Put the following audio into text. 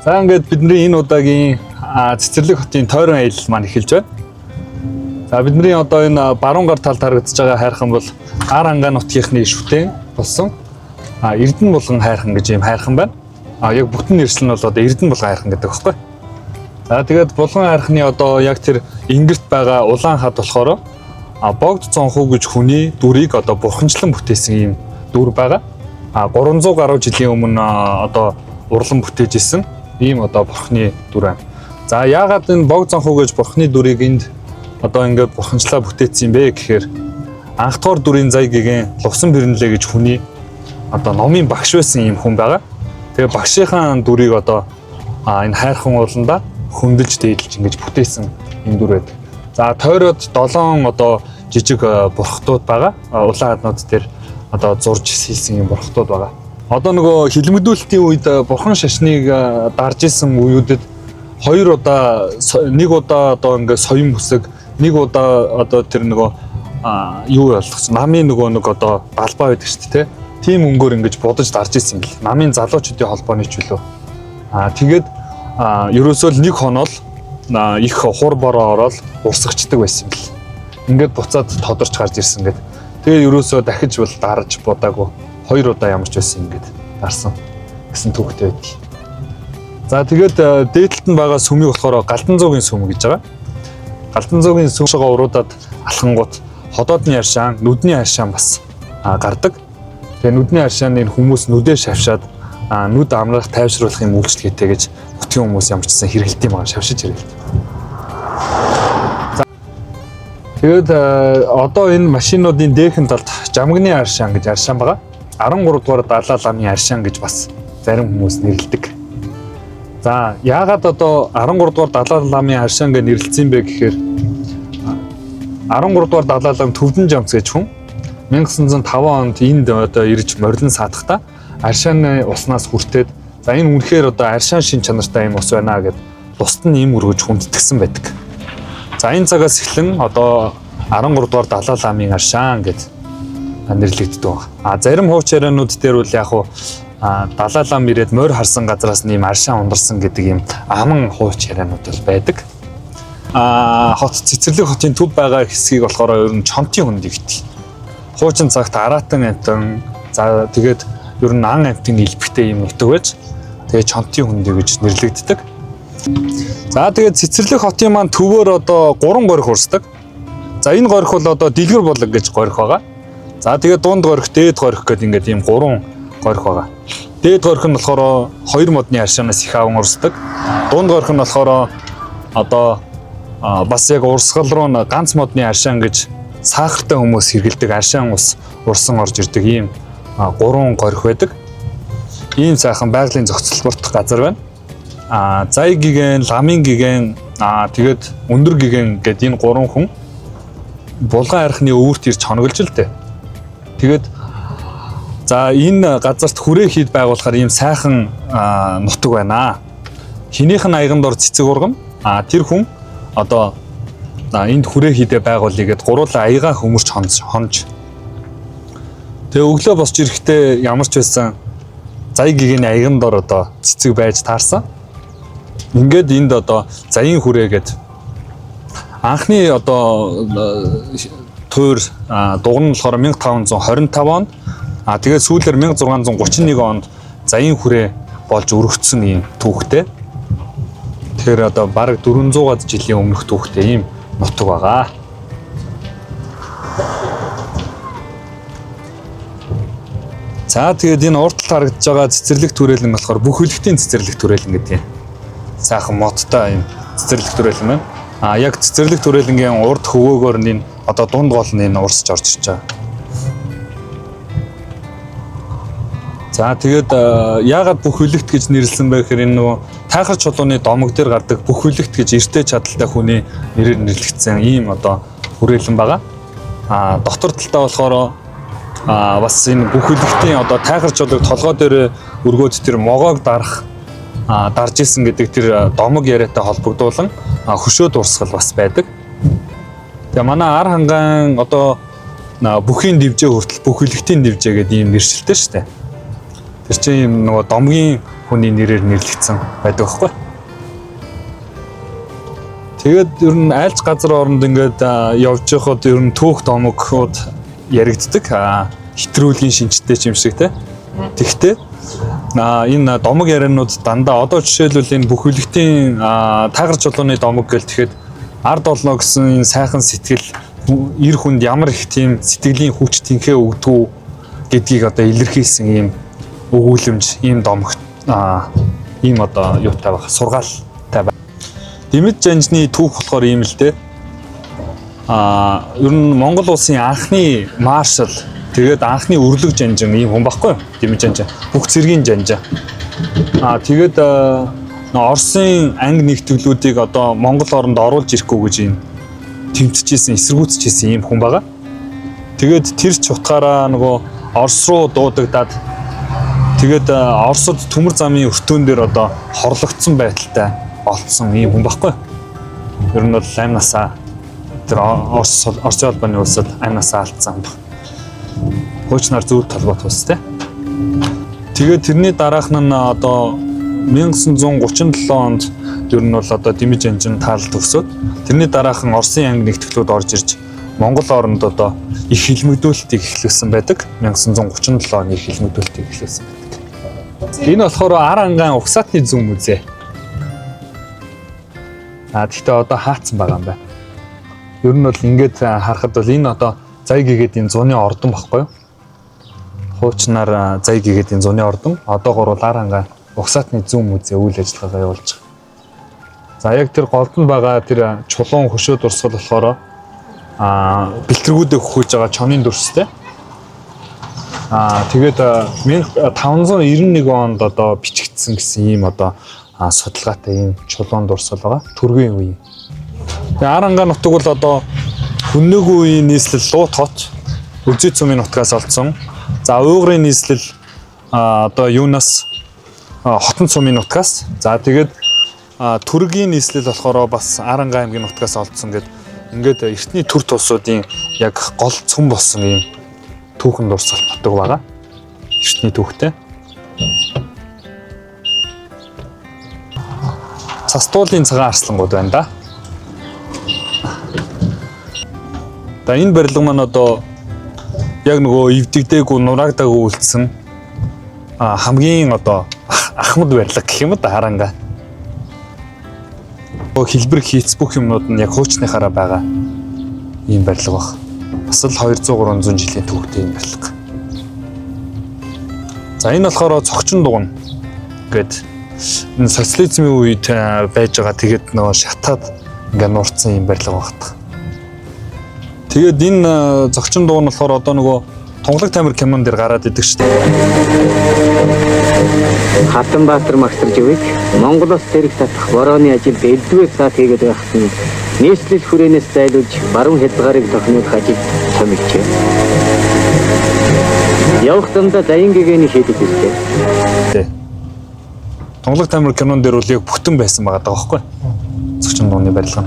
За ингээд бидний энэ удаагийн Цэцэрлэг хотын тойрон аялал маань эхэлж байна. За бидний одоо энэ баруун гар талд харагдаж байгаа хайрхан бол Ар ангаа нутгийнхны шүтэн болсон Эрдэнэ булган хайрхан гэж юм хайрхан байна. Яг бүтэн нэршил нь бол одоо Эрдэнэ булган хайрхан гэдэг багхгүй. За тэгээд булган хайрханы одоо яг тэр ингэрт байгаа улаан хад болохоор богд цонхуу гэж хүний дүрийг одоо бурханчлан бүтээсэн юм дүр байгаа. 300 гаруй жилийн өмнө одоо урлан бүтээж исэн ийм одоо бурхны дүр байна. За яагаад энэ богд цонхуу гэж бурхны дүрийг энд одоо ингээд бурханчлаа бүтээсэн юм бэ гэхээр анх дугаар дүрийн зай гэгэн Лувсан Бэрнэлээ гэж хүний одоо номын багш байсан юм хүн байгаа. Тэгээ багшийнхаа дүрийг одоо энэ хайрхан ууланда хөндөж дээдлж ингэж бүтээсэн юм дүр байдаг. За тойроод 7 одоо жижиг бурхтууд байгаа. Улаан хаднууд дээр одоо зурж хийсэн юм бурхтууд байгаа. Одоо нөгөө хилмигдүүлэлтийн үед бурхан шашныг дарж исэн үеүүдэд нэг удаа одоо ингээд соён бүсэг, нэг удаа одоо тэр нөгөө юу болгосон намын нэг одоо балбаа байдаг шүү дээ. Тийм өнгөөр ингэж будаж дарж исэн гэл. Намын залуучуудын холбооны ч үлээ. Тэгээд ерөөсөө л нэг хонол их хур бороо ороод урсгачдаг байсан гэл. Ингээд буцаад тодорч гарч ирсэн гэд. Тэгээ ерөөсөө дахиж бол дарж будаагүй 2 удаа ямар ч байсан ингээд дарсан гэсэн төвхтэй байдаг. За тэгээд дээдлэлт нь байгаа сүмийг болохоор Галдан зуугийн сүм гэж байгаа. Галдан зуугийн сүмшгаа уруудаад алхангууд ходоодны аршаан, нүдний аршаан бас гардаг. Тэгээ нүдний аршааны хүмүүс нүдээ шавшаад нүд амрах тайвшруулах юм үйлчлэгээтэй гэж бүтгэн хүмүүс ямар ч гэсэн хэрэгэлт юм аа шавшиж хэрэгэлт. Тэгээд одоо энэ машинуудын дээхэн талд Жамгны аршаан гэж аршаан байгаа. 13 дугаар Далай ламын аршаан гэж бас зарим хүмүүс нэрлэдэг. За яагаад одоо 13 дугаар Далай ламын аршаан гэж нэрлэлсэн бэ гэхээр 13 дугаар Далай лам Төвдөн Жамц гэж хүн 1905 онд энд одоо ирж морилон саадахта аршааны уснаас хүртээд за энэ үнэхээр одоо аршаан шин чанартай юм ус байна гэд бусд нь им өргөж хүндэтгсэн байдаг. За энэ цагаас эхлэн одоо 13 дугаар Далай ламын аршаан гэж нэрлэгддэг байна. Зарим хууч ярианууд дээр бол яг Далай лам ирээд морь харсан газраас нэм аршаан ундарсан гэдэг юм аман хууч ярианууд бол байдаг. Хот Цэцэрлэг хотын төв байгаа хэсгийг болохоор ер нь чонтын хөнд гэдэг. Хуучин цагт араатан амтан за тэгээд ер нь ан амтын илбэгтэй юм нутаг байж тэгээд чонтын хөнд гэж нэрлэгддэг. За тэгээд Цэцэрлэг хотын маань төвөөр одоо 3 горих урсдаг. За энэ горих бол одоо Дэлгэр булаг гэж горих байгаа. За тэгээд дунд горих, дээд горих гэдэг ингээд ийм 3 горих байгаа. Дээд горих нь болохоор 2 модны аршаанаас их аван урсдаг. Дунд горих нь болохоор одоо бас яг урсгал руу ганц модны аршаан гэж сахартай хүмүүс хэргэлдэг аршаан ус урсан орж ирдэг ийм 3 горих байдаг. Ийм сайхан байгалийн зохицол бүрдэх газар байна. Зай гигэн, ламын гигэн, тэгээд өндөр гигэн гэдэг энэ 3 хүн булган архины өвөрт ирж хоноглож л дээ. Тэгээд за энэ газарт хүрээ хийд байгуулахаар ийм сайхан нутаг байна. Хинийх нь аяган дор цэцэг урган. Тэр хүн одоо энд хүрээ хийдэ байгуулъя гэд гуруула аяга хөмөрч хонж. Тэгээ өглөө босч ирэхдээ ямар ч байсан зай гэгэний аяган дор одоо цэцэг байж таарсан. Ингээд энд одоо заян хүрээгээд анхны одоо тойр дуган нь болохоор 1525 онд тэгээд сүүлээр 1631 онд заян хүрээ болж өргөгдсөн юм түүхтэй. Тэгэхээр одоо бараг 400-аад жилийн өмнөх түүхтэй юм нутаг байгаа. За тэгээд энэ урд талд харагдаж байгаа цэцэрлэг түрээлэн болохоор бүх хөлөгтийн цэцэрлэг түрээлэн гэдэг юм. Сайхан модтой юм цэцэрлэг түрээлэн байна. Яг цэцэрлэг түрээлэнгийн урд хөвөөгөр нь одоо дунд гол нь урсж орж ирж байгаа. За тэгээд яагаад бүх хөлөгт гэж нэрлсэн бэ гэхээр энэ нөгөө тайхар чулууны домог дээр гардаг бүх хөлөгт гэж эртээ чадaltaй хүний нэрээр нэрлэгдсэн ийм одоо хүрээлэн байгаа. Дотор талтаа болохоор бас энэ бүх хөлөгтийн одоо тайхар чулууг толгой дээр өргөөд тэр могоог дарж исэн гэдэг тэр домог яриатай холбогдуулан хөшөөд урсгал бас байдаг. Тэгээ манай ар хангаан одоо бүхийн дивжээ хүртэл бүх хөлөгтийн дивжээ гэдэг ийм нэршилтэй шүү дээ. Тэр чинь нөгөө домгийн хүний нэрээр нэрлэгдсэн байдаг байхгүй. Тэгээд ер нь айлч газар оронд ингээд явж байхад ер нь түүх домогуд яригддаг. Хэтрүүлгийн шинжтэй юм шиг те. Тэгтээ энэ домог ярианууд дандаа одоо жишээлбэл энэ бүхэлдийн таагарч чулууны домог гэл тэгэхэд ард олно гэсэн энэ сайхан сэтгэл эр хүнд ямар их тийм сэтгэлийн хүч тэнхээ өгдөг гэдгийг одоо илэрхийлсэн ийм өгүүлэмж, ийм домог ийм одоо юутай байх сургаалтай байна. Дэмэд жанжны түүх болохоор ийм л дээ. Ер нь Монгол улсын анхны маршал тэгээд анхны өрлөг жанжин ийм хүн байхгүй юу? Дэмэд жанжин. Бүх цэргийн жанжин. Тэгээд Оросын анги нэгтгэлүүдийг одоо Монгол оронд оруулж ирэхгүй гэж ийм тэмцэжсэн, эсэргүүцэжсэн ийм хүн байгаа. Тэгээд тэр ч утгаараа нөгөө Орос руу дуудагдаад тэгээд Оросд төмөр замын өртөөн дээр одоо хорлогдсон байдалтай олдсон ийм хүн байхгүй. Ер нь бол амнасаа тэр Орос улбаны улсад амнасаа алдсан юм. Хуучнаар зөв толгойт ус те. Тэгээд тэрний дараах нь одоо 1937 онд ер нь бол одоо Дэмэж жанжин таалт өгсөд тэрний дараахан Оросын анги нэгтгэлүүд орж ирж Монгол оронд одоо их хилмигдүүлэлтийг эхлүүлсэн байдаг. 1937 оны их хилмигдүүлэлтийг эхлүүлсэн байдаг. Энэ болохоор ар ангаан угсаатны зүүн музей. Гэхдээ одоо хаацсан байгаа юм байна. Ер нь бол ингээд харахад бол энэ одоо Заяг гэгээд энэ зуны ордон баггүй юу? Хуучнаар Заяг гэгээд энэ зуны ордон. Одоогоор бол ар ангаан угсаатны зүүн музей үйл ажиллагаагаа явуулж байгаа. За яг тэр голд нь байгаа тэр чулуун хөшөө дурсгал болохоор бэлтгэргүүдээ хөхөж байгаа чонын дүрстэй. Тэгээд 1591 онд одоо бичигдсэн гэсэн ийм одоо судалгаатай ийм чулуун дурсгал байгаа. Түргийн үеийн. Тэгээд Арангаа нутаг бол одоо Хүннээгүй үеийн нийслэл Луут хот Үзий цумын нутгаас олдсон. За Уйгурын нийслэл одоо юунаас Хотон цумын нутгаас. За тэгээд Түргийн нийслэл болохоор бас Арангаа аймгийн нутгаас олдсон гэдэг. Ингээд эртний төр тусуудын яг гол цөм болсон ийм түүхэн дурсгал нутаг байгаа. Эртний түүхтэй. Цастуулын цагаан арслангууд байна да. Энэ барилга маань одоо яг нөгөө эвдэгдээгүй нураагдаагүй үлдсэн хамгийн одоо ахмад барилга гэх юм да Арангаа. Хэлбэр хийц бүх юмнууд нь яг хуучныхаараа байгаа ийм барилга баг. Бас л 200-300 жилийн түүхтэй ийм барилга. За энэ болохоор цогчин дугна гэдэг энэ социализмын үед байж байгаа тэгээд нөгөө шатаад ингээ нуурсан ийм барилга багт. Тэгээд энэ зогчин дугна болохоор одоо нөгөө Тунгалаг тамир кинон дээр гараад идэг шүү дээ. Хатанбаатар магтарж өвийг Монголоос зэрэг татах борооны ажилд элдвээ цаад хийгээд байхсан нийслэл хүрээнээс зайлуулж баруун хязгаарыг тохиомжуулах ажил томилжээ. Явах замдаа Заян гэгээний хийдэг ирлээ. Тунгалаг тамир кинон дээр үл яг бүтэн байсан байгаа даа байхгүй. Зогчин дугны барилга.